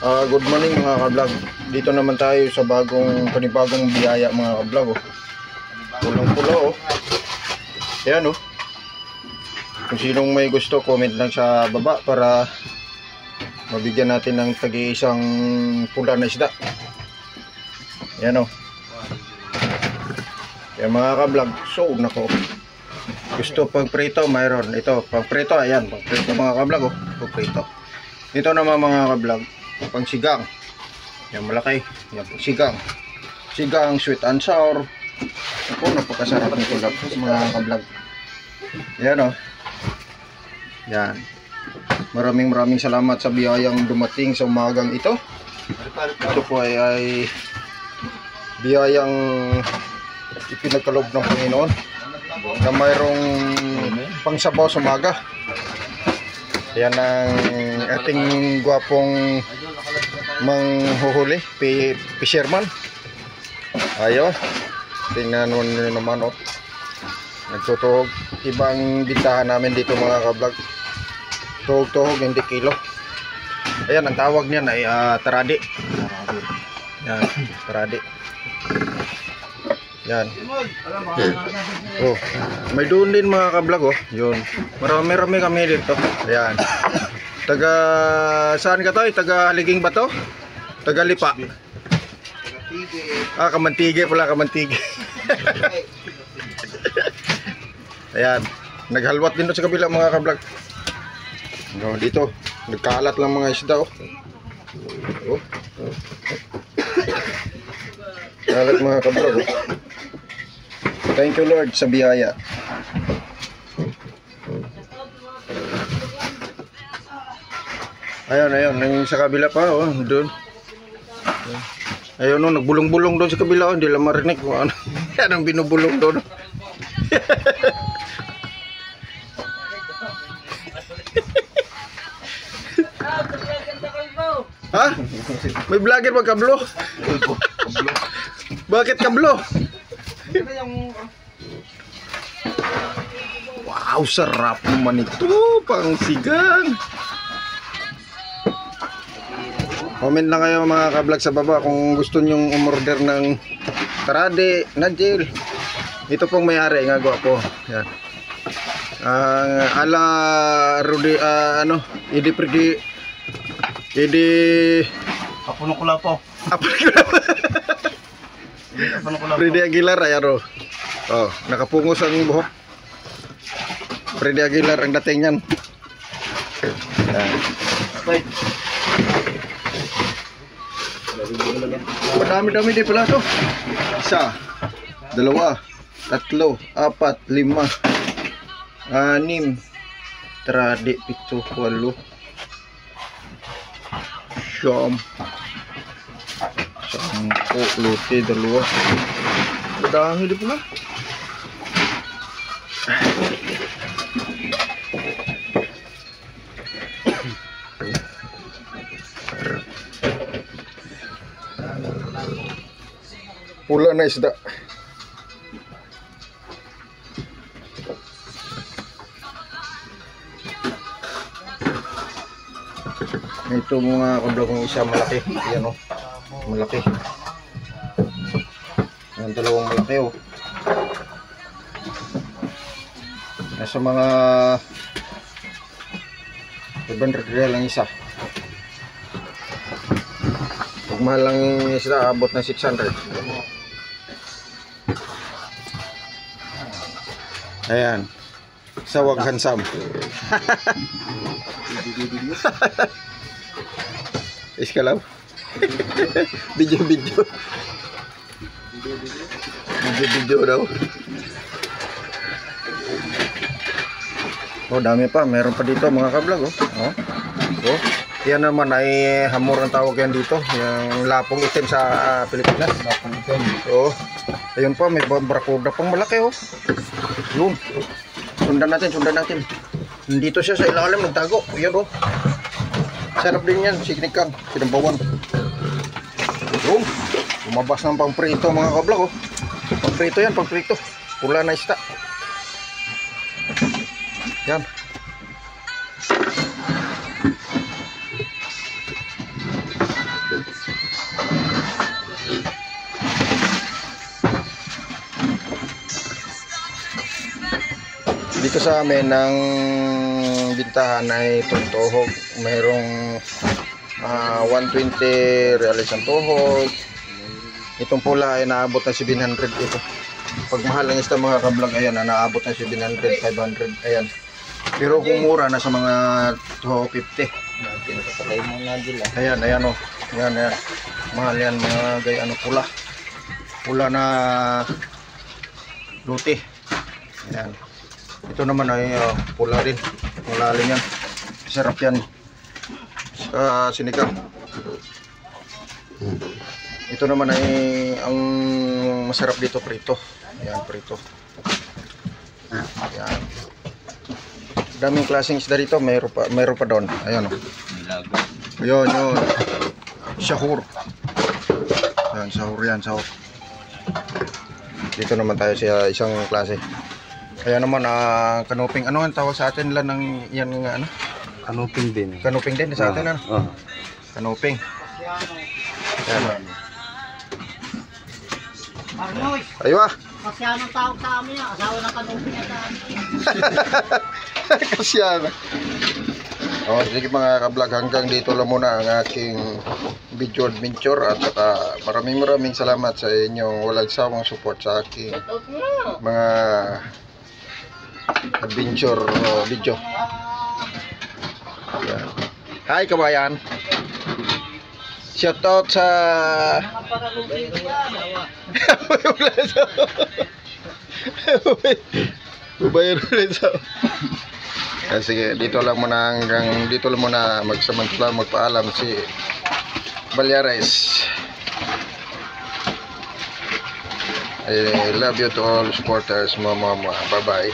Good morning mga ka-vlog. Dito naman tayo sa panibagong biyaya mga ka-vlog. Pulong-pulo oh. Ayan oh. Kung sinong may gusto, comment lang sa baba para mabigyan natin ng tagi-isang pula na isda. Ayan oh. Ayan mga ka-vlog. So nako, gusto pag prito, mayroon. Ito pag prito, ayan pag prito mga ka-vlog oh. Pag prito. Ito naman mga ka-vlog, pang sigang. Yan malaki. Yan pang sigang. Sigang, sweet and sour. Ako, napakasarap nito mga ka-vlog. Yan o. Yan. Maraming salamat sa biyayang dumating sa umagang ito. Ito po ay biyayang ipinagkaloob ng Panginoon na mayroong pangsabaw sa umaga. Yan ang ating gwapong manghuhuli, fisherman. Ayo, tingnan nyo naman oh. Nagtutuhog. Ibang bintahan namin dito mga ka-vlog. Tuhog-tuhog, hindi kilo. Ayan, ang tawag niyan ay taradi. Yan, taradi. Yan. Oh, may doon din mga ka-vlog oh. Yun. Marami kami dito. Ayan. Taga saan ka to? Taga Haliging ba to? Taga Lipa. Kamantige pala, Kamantige. Ayan. Naghalwat din sa kabila mga ka-vlog. No, dito nagkalat lang mga isda oh. Oh. Kalat mga ka-vlog oh. Thank you Lord sa biyaya. Ayun, yung sa kabila pa oh, doon. Ayun oh, nagbulong-bulong doon sa kabila oh, hindi lang marinig kung ano. Yan ang binubulong doon. Ha? May vlogger ba kablo? Bakit kablo? Wow, sarap naman ito, pang sigang. Comment lang kayo mga ka-vlog sa baba kung gusto nyong umorder ng tarade, nadjil. Ito pong may-ari, nga gwapo. Yan. Ala Rudy, Idi Apuno ko lang po. Freddy Aguilar, ayan o. Oh, nakapungos ang buhok. Freddy Aguilar ang dating yan. Madami-dami din pala ito. 1, 2, 3, 4, 5, 6, 7, 8, 9, 10, luti, 2. Madami din pala. Pula na isda. Ito mga ka-vlog ng isa malaki. Yan o. Malaki. Yan dalawang malaki o. Nasa mga 500 real ang isa. Pag mahal lang yung isda, abot ng 600. Ayan. Sawag hansam. Iskalaw. Video daw. Oh, dami pa. Meron pa dito mga ka-vlog oh. Oh. Yan naman ay hamor ang tawag yan dito. Yung lapong itim sa Pilipinas. Lapong itim. Oh. Ayun pa, may barracuda pang malaki oh. Yun. Sundan natin. Dito siya sa ilalim nagtago. Ayun oh. Sarap din yan, signikan, sinambawan. Yun. Lumabas ng pangprito mga ka-vlog oh. Pangprito yan, pangprito. Pula na isda. Yan. dito sa amin ng bintahan ay itong tuhog. Mayroong 120 reales ang tuhog. Itong pula ay naabot na 700 ito. Pag mahal ang isda mga kablog, ayan, naabot na 700, 500, ayan. Pero kung mura na sa mga 250. Pinapatay mo na dila. Ayan, ayan o. Ayan, ayan. Mahal yan mga gay, ano, pula. Pula na luti. Ayan. Ito naman ay pula rin. Malalim yan. Sarap yan. Sa sinigang. Ito naman ay ang masarap dito, prito. Ayan, prito. Ayan. Daming klaseng isda dito, mayroon pa doon. Ayan o. Ayun, yun. Sahur. Ayan, sahur yan, sahur. Dito naman tayo sa isang klase. Kaya naman, kanuping. Ano ang tawag sa atin lang ng yan nga, ano? Kanuping din. Kanuping din sa atin, ano? Kanuping. Ayan. Arnoy, Aywa! kasi anong tawag sa amin yan? Asawa ng kanupin niya sa amin. Kasi yan. Oh, sige mga kablog, hanggang dito lang muna ang aking video adventure at saka maraming salamat sa inyong walang sawang support sa aking mga adventure video. Yan. Hi kabayan. Shout out sa Bubayan ulit sa sige, dito lang muna hanggang dito lang muna magsamantala magpaalam si Balyares. I love you to all supporters, mama. Bye bye.